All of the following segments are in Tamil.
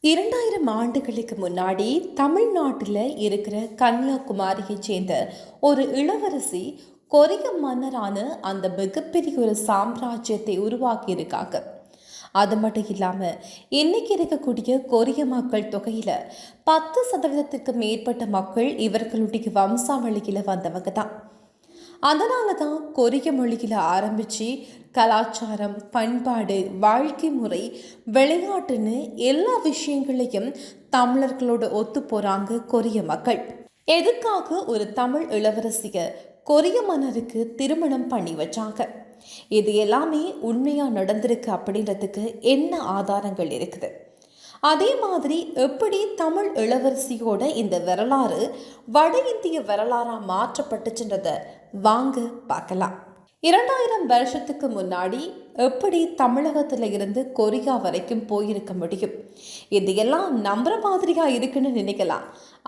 2000 ஆண்டுகளுக்கு முன்னாடி தமிழ்நாட்டில் இருக்கிற கன்னியாகுமரியைச் சேர்ந்த ஒரு இளவரசி கொரிய மன்னரான அந்த மிகப்பெரிய ஒரு சாம்ராஜ்யத்தை உருவாக்கியிருக்காங்க. அது மட்டும் இல்லாமல் இன்னைக்கு இருக்கக்கூடிய கொரிய மக்கள் தொகையில் 10% மேற்பட்ட மக்கள் இவர்களுடைய வம்சாவளியில் வந்தவங்க தான். அதனால தான் கொரிய மொழியில் ஆரம்பித்து கலாச்சாரம், பண்பாடு, வாழ்க்கை முறை, விளையாட்டுன்னு எல்லா விஷயங்களையும் தமிழர்களோட ஒத்து போகிறாங்க கொரிய மக்கள். எதுக்காக ஒரு தமிழ் இளவரசியை கொரிய மன்னருக்கு திருமணம் பண்ணி வச்சாங்க? இது எல்லாமே உண்மையாக நடந்திருக்கு அப்படின்றதுக்கு என்ன ஆதாரங்கள் இருக்குது? அதே மாதிரி எப்படி தமிழ் இளவரசியோட இந்த வரலாறு வட இந்திய வரலாறா மாற்றப்பட்டுச்சுன்றத வாங்க பார்க்கலாம். 2000 வருஷத்துக்கு முன்னாடி எப்படி தமிழகத்தில் இருந்து கொரியா வரைக்கும் போயிருக்க முடியும்? இதையெல்லாம் நம்புற மாதிரியா இருக்குன்னு நினைக்கலாம்.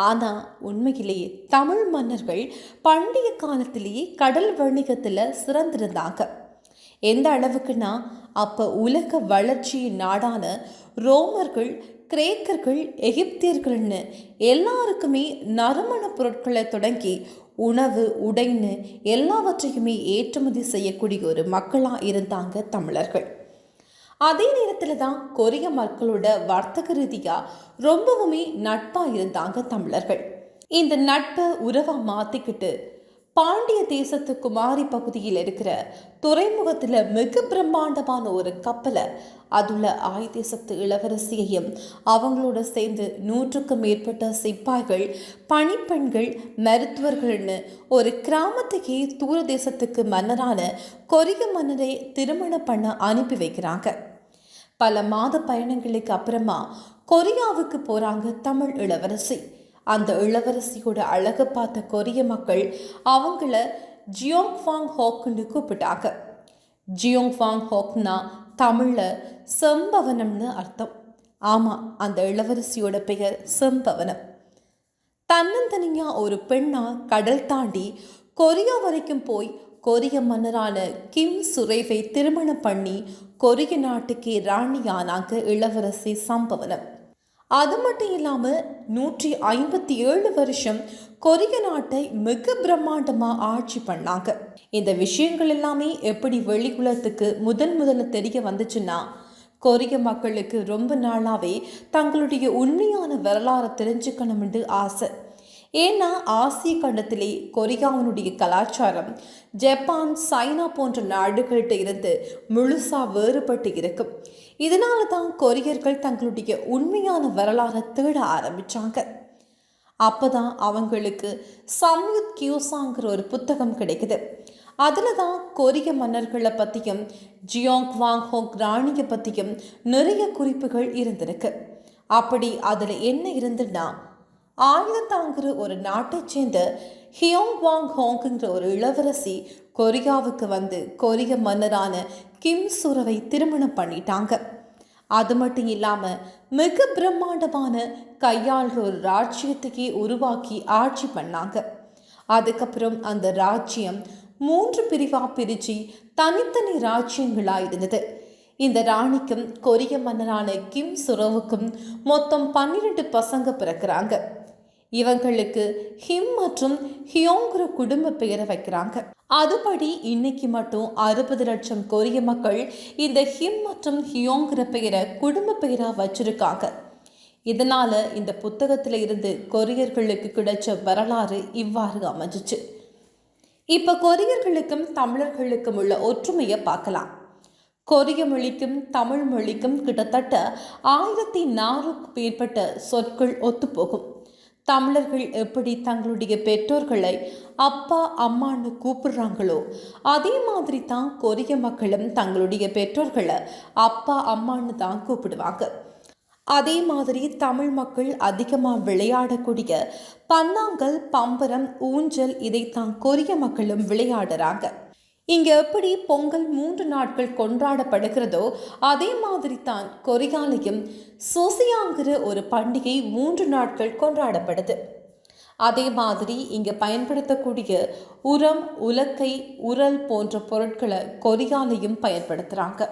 ஆனால் உண்மையிலேயே தமிழ் மன்னர்கள் பண்டைய காலத்திலேயே கடல் வணிகத்தில் சிறந்திருந்தாங்க. எந்த அளவுக்குன்னா, அப்போ உலக வளர்ச்சியின் நாடான ரோமர்கள், கிரேக்கர்கள், எகிப்தியர்கள்னு எல்லாருக்குமே நறுமண பொருட்களை தொடங்கி உணவு, உடைன்னு எல்லாவற்றையுமே ஏற்றுமதி செய்யக்கூடிய ஒரு மக்களாக இருந்தாங்க தமிழர்கள். அதே நேரத்தில் தான் கொரிய மக்களோட வர்த்தக ரீதியாக ரொம்பவுமே நட்பாக இருந்தாங்க தமிழர்கள். இந்த நட்பை உறவாக மாற்றிக்கிட்டு பாண்டிய தேசத்து குமாரி பகுதியில் இருக்கிற துறைமுகத்தில் மிக பிரம்மாண்டமான ஒரு கப்பலை அதுல தேசத்து இளவரசியையும் அவங்களோட சேர்ந்து 100க்கும் மேற்பட்ட சிப்பாய்கள், பணிப்பெண்கள், மருத்துவர்கள்னு ஒரு கிராமத்துக்கே தூர தேசத்துக்கு மன்னரான கொரிய மன்னரை திருமணம் பண்ண அனுப்பி வைக்கிறாங்க. பல மாத பயணங்களுக்கு அப்புறமா கொரியாவுக்கு போறாங்க தமிழ் இளவரசி. அந்த இளவரசியோட அழகை பார்த்த கொரிய மக்கள் அவங்கள ஜியோங்ஃபாங் ஹோக்குன்னு கூப்பிட்டாங்க. ஜியோங்ஃபாங் ஹோக்னா தமிழில் செம்பவனம்னு அர்த்தம். ஆமாம், அந்த இளவரசியோட பெயர் செம்பவனம். தன்னந்தனியாக ஒரு பெண்ணா கடல் தாண்டி கொரியா வரைக்கும் போய் கொரிய மன்னரான கிம் சுரேவை திருமணம் பண்ணி கொரிய நாட்டுக்கே ராணியானாங்க இளவரசி சம்பவனம். அது மட்டும் இல்லாமல் 157 வருஷம் கொரிய நாட்டை மிக பிரம்மாண்டமாக ஆட்சி பண்ணாங்க. இந்த விஷயங்கள் எல்லாமே எப்படி வெளிக்குலத்துக்கு முதல்ல தெரிய வந்துச்சுன்னா, கொரிய மக்களுக்கு ரொம்ப நாளாகவே தங்களுடைய உண்மையான வரலாறை தெரிஞ்சுக்கணும்னு ஆசை. ஏன்னா ஆசிய கண்டத்திலே கொரியாவினுடைய கலாச்சாரம் ஜப்பான், சைனா போன்ற நாடுகள்கிட்ட இருந்து முழுசாக வேறுபட்டு இருக்கும். இதனால தான் கொரியர்கள் தங்களுடைய உண்மையான வரலாறை தேட ஆரம்பித்தாங்க. அப்போ தான் அவங்களுக்கு சம்யுத் கியோசாங்கிற ஒரு புத்தகம் கிடைக்குது. அதில் தான் கொரிய மன்னர்களை பற்றியும் ஜியோங்வாங் ஹோக் ராணியை பற்றியும் நிறைய குறிப்புகள் இருந்திருக்கு. அப்படி அதில் என்ன இருந்துன்னா, ஆயுதத்தாங்கிற ஒரு நாட்டை சேர்ந்த ஹியோங்வாங் ஹோங்குங்கிற ஒரு இளவரசி கொரியாவுக்கு வந்து கொரிய மன்னரான கிம் சுரவை திருமணம் பண்ணிட்டாங்க. அது மட்டும் இல்லாமல் மிக பிரம்மாண்டமான கையாளுற ஒரு ராஜ்யத்துக்கே உருவாக்கி ஆட்சி பண்ணாங்க. அதுக்கப்புறம் அந்த ராஜ்யம் 3 பிரிவாக பிரித்து தனித்தனி ராஜ்யங்களாக இருந்தது. இந்த ராணிக்கும் கொரிய மன்னரான கிம் சுரவுக்கும் மொத்தம் 12 பசங்க பிறக்கிறாங்க. இவங்களுக்கு ஹிம் மற்றும் ஹியோங்கிற குடும்ப பெயரை வைக்கிறாங்க. அதுபடி இன்னைக்கு மட்டும் 60 லட்சம் கொரிய மக்கள் இந்த ஹிம் மற்றும் ஹியோங்கிற பெயரை குடும்ப பெயராக வச்சிருக்காங்க. இதனால இந்த புத்தகத்தில் இருந்து கொரியர்களுக்கு கிடைச்ச வரலாறு இவ்வாறு அமைஞ்சிச்சு. இப்போ கொரியர்களுக்கும் தமிழர்களுக்கும் உள்ள ஒற்றுமையை பார்க்கலாம். கொரிய மொழிக்கும் தமிழ் மொழிக்கும் கிட்டத்தட்ட 1400க்கும் மேற்பட்ட சொற்கள் ஒத்துப்போகும். தமிழர்கள் எப்படி தங்களுடைய பெற்றோர்களை அப்பா, அம்மான்னு கூப்பிடுறாங்களோ அதே மாதிரி தான் கொரிய மக்களும் தங்களுடைய பெற்றோர்களை அப்பா, அம்மான்னு தான் கூப்பிடுவாங்க. அதே மாதிரி தமிழ் மக்கள் அதிகமாக விளையாடக்கூடிய பன்னாங்கல், பம்பரம், ஊஞ்சல் இதைத்தான் கொரிய மக்களும் விளையாடுறாங்க. இங்கே எப்படி பொங்கல் 3 நாட்கள் கொண்டாடப்படுகிறதோ அதே மாதிரி தான் கொரியாலையும் சோசியாங்கிற ஒரு பண்டிகை 3 நாட்கள் கொண்டாடப்படுது. அதே மாதிரி இங்கே பயன்படுத்தக்கூடிய உரம், உலக்கை, உரல் போன்ற பொருட்களை கொரியாலையும் பயன்படுத்துகிறாங்க.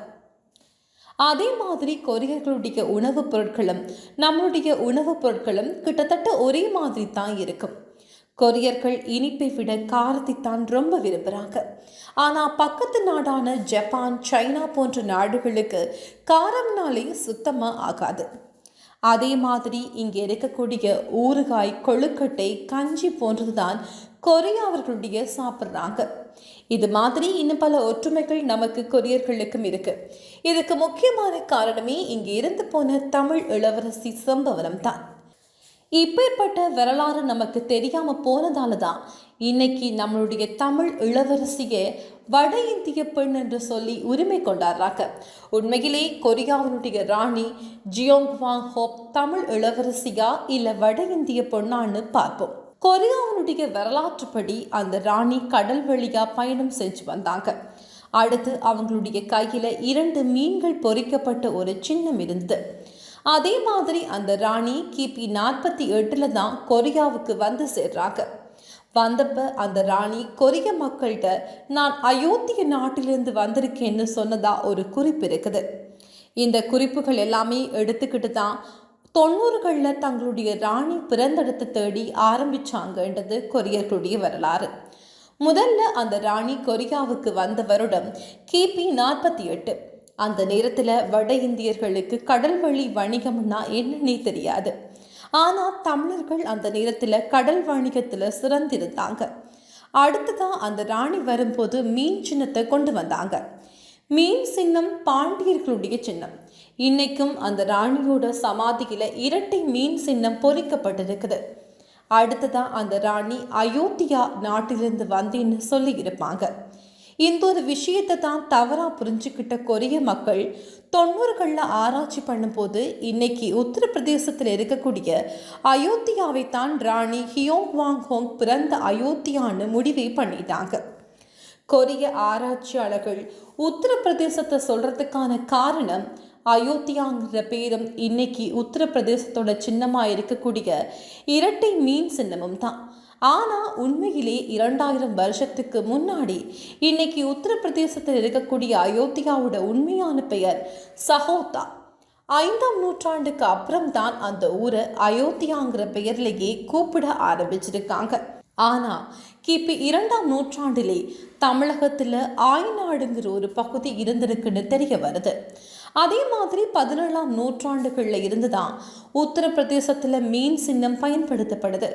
அதே மாதிரி கொரியர்களுடைய உணவுப் பொருட்களும் நம்மளுடைய உணவுப் பொருட்களும் கிட்டத்தட்ட ஒரே மாதிரி தான் இருக்கும். கொரியர்கள் இனிப்பை விட காரத்தை தான் ரொம்ப விரும்புகிறாங்க. ஆனால் பக்கத்து நாடான ஜப்பான், சைனா போன்ற நாடுகளுக்கு காரம்னாலே சுத்தமாக ஆகாது. அதே மாதிரி இங்கே இருக்கக்கூடிய ஊறுகாய், கொழுக்கட்டை, கஞ்சி போன்றதுதான் கொரியாவர்களுடைய சாப்பிட்றாங்க. இது மாதிரி இன்னும் பல ஒற்றுமைகள் நமக்கு கொரியர்களுக்கும் இருக்கு. இதுக்கு முக்கியமான காரணமே இங்கே இருந்து போன தமிழ் இளவரசி சம்பவனம் தான். இப்பேற்பட்ட வரலாறு நமக்கு தெரியாம போனதால தான் இன்னைக்கு நம்மளுடைய தமிழ் இளவரசியை வட இந்திய பெண் என்று சொல்லி உரிமை கொண்டாடுறாங்க. உண்மையிலே கொரியாவினுடைய ராணி ஜியோங்வாங் ஹோப் தமிழ் இளவரசியா இல்ல வட இந்திய பொண்ணான்னு பார்ப்போம். கொரியாவினுடைய வரலாற்றுப்படி அந்த ராணி கடல் வழியா பயணம் செஞ்சு வந்தாங்க. அடுத்து அவங்களுடைய கையில 2 மீன்கள் பொறிக்கப்பட்ட ஒரு சின்னம் இருந்தது. அதே மாதிரி அந்த ராணி கிபி 48 தான் கொரியாவுக்கு வந்து சேர்றாங்க. வந்தப்ப அந்த ராணி கொரிய மக்கள்கிட்ட நான் அயோத்திய நாட்டிலிருந்து வந்திருக்கேன்னு சொன்னதா ஒரு குறிப்பு இருக்குது. இந்த குறிப்புகள் எல்லாமே எடுத்துக்கிட்டு தான் 90களில் தங்களுடைய ராணி பிறந்தெடுத்து தேடி ஆரம்பிச்சாங்கன்றது கொரியர்களுடைய வரலாறு. முதல்ல அந்த ராணி கொரியாவுக்கு வந்த வருடம் கிபி 48. அந்த நேரத்தில் வட இந்தியர்களுக்கு கடல் வழி வணிகம்னா என்னன்னே தெரியாது. ஆனால் தமிழர்கள் அந்த நேரத்தில் கடல் வணிகத்தில் சிறந்திருந்தாங்க. அடுத்துதான் அந்த ராணி வரும்போது மீன் சின்னத்தை கொண்டு வந்தாங்க. மீன் சின்னம் பாண்டியர்களுடைய சின்னம். இன்னைக்கும் அந்த ராணியோட சமாதியில் 2 மீன் சின்னம் பொறிக்கப்பட்டிருக்குது. அடுத்ததான் அந்த ராணி அயோத்தியா நாட்டிலிருந்து வந்தேன்னு சொல்லி இருப்பாங்க. இந்த ஒரு விஷயத்தை தான் தவறாக புரிஞ்சுக்கிட்ட கொரிய மக்கள் 90களில் ஆராய்ச்சி பண்ணும்போது இன்னைக்கு உத்தரப்பிரதேசத்தில் இருக்கக்கூடிய அயோத்தியாவை தான் ராணி ஹியோங்வாங் ஹோங் பிறந்த அயோத்தியான்னு முடிவே பண்ணிட்டாங்க. கொரிய ஆராய்ச்சியாளர்கள் உத்தரப்பிரதேசத்தை சொல்றதுக்கான காரணம் அயோத்தியாங்கிற பேரும் இன்னைக்கு உத்தரப்பிரதேசத்தோட சின்னமாக இருக்கக்கூடிய 2 மீன் சின்னமும் தான். ஆனால் உண்மையிலே 2000 வருஷத்துக்கு முன்னாடி இன்னைக்கு உத்தரப்பிரதேசத்தில் இருக்கக்கூடிய அயோத்தியாவோட உண்மையான பெயர் சஹோதா. 5ஆம் நூற்றாண்டுக்கு அப்புறம் தான் அந்த ஊரை அயோத்தியாங்கிற பெயர்லேயே கூப்பிட ஆரம்பிச்சிருக்காங்க. ஆனால் கிபி 2ஆம் நூற்றாண்டிலே தமிழகத்தில் ஆய்நாடுங்கிற ஒரு பகுதி இருந்திருக்குன்னு தெரிய வருது. அதே மாதிரி 17ஆம் நூற்றாண்டுகளில் இருந்து தான் உத்தரப்பிரதேசத்தில் மீன் சின்னம் பயன்படுத்தப்படுது.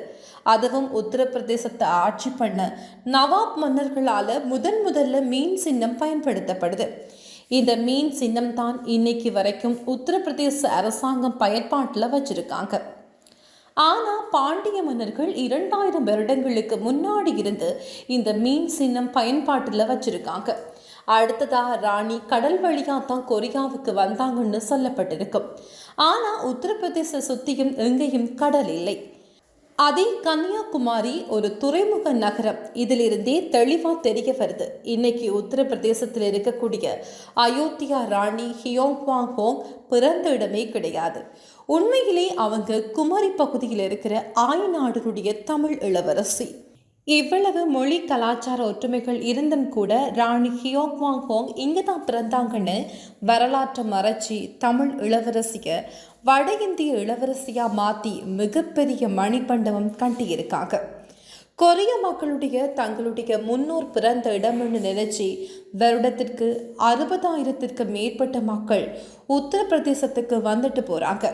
அதுவும் உத்தரப்பிரதேசத்தை ஆட்சி பண்ண நவாப் மன்னர்களால் முதல்ல மீன் சின்னம் பயன்படுத்தப்படுது. இந்த மீன் சின்னம் தான் இன்னைக்கு வரைக்கும் உத்தரப்பிரதேச அரசாங்கம் பயன்பாட்டில் வச்சிருக்காங்க. ஆனால் பாண்டிய மன்னர்கள் 2000 வருடங்களுக்கு முன்னாடி இருந்து இந்த மீன் சின்னம் பயன்பாட்டில் வச்சிருக்காங்க. அடுத்ததாக ராணி கடல் வழியாக தான் கொரியாவுக்கு வந்தாங்கன்னு சொல்லப்பட்டிருக்கும். ஆனால் உத்தரப்பிரதேச சுத்தியும் எங்கேயும் கடல் இல்லை. அதே கன்னியாகுமரி ஒரு துறைமுக நகரம். இதிலிருந்தே தெளிவாக தெரிய வருது இன்னைக்கு உத்தரப்பிரதேசத்தில் இருக்கக்கூடிய அயோத்தியா ராணி ஹியோங்வாங் ஹோங் பிறந்த இடமே கிடையாது. உண்மையிலே அவங்க குமரி பகுதியில் இருக்கிற ஆய்நாடுடைய தமிழ் இளவரசி. இவ்வளவு மொழி கலாச்சார ஒற்றுமைகள் இருந்தும் கூட ராணி ஹியோங்வாங் ஹோங் இங்கே தான் பிறந்தாங்கன்னு வரலாற்றை மறைச்சி தமிழ் இளவரசியை வட இந்திய இளவரசியாக மாற்றி மிகப்பெரிய மணிமண்டபம் கட்டியிருக்காங்க. கொரிய மக்களுடைய தங்களுடைய முன்னோர் பிறந்த இடம்னு நினைச்சி வருடத்திற்கு 60,000த்திற்கு மேற்பட்ட மக்கள் உத்தரப்பிரதேசத்துக்கு வந்துட்டு போகிறாங்க.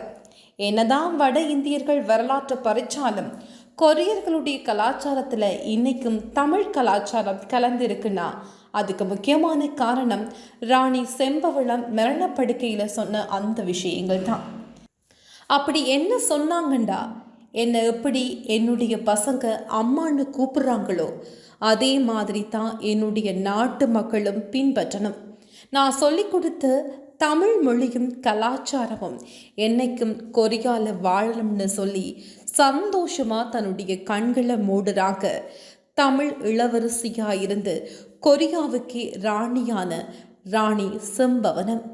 என்னதான் வட இந்தியர்கள் வரலாற்றை பறிச்சாலும் கொரியர்களுடைய கலாச்சாரத்தில் இன்னைக்கும் தமிழ் கலாச்சாரம் கலந்திருக்குன்னா அதுக்கு முக்கியமான காரணம் ராணி செம்பவளம் மரணப்படுக்கையில் சொன்ன அந்த விஷயங்கள் தான். அப்படி என்ன சொன்னாங்கண்டா, என்னை எப்படி என்னுடைய பசங்க அம்மான்னு கூப்பிடுறாங்களோ அதே மாதிரி தான் என்னுடைய நாட்டு மக்களும் பின்பற்றணும். நான் சொல்லி கொடுத்த தமிழ் மொழியும் கலாச்சாரமும் என்னைக்கும் கொரியாவில் வாழணும்னு சொல்லி சந்தோஷமாக தன்னுடைய கண்களை மூடுறாங்க தமிழ் இளவரசியாக இருந்து கொரியாவுக்கே ராணியான ராணி செம்பவனம்.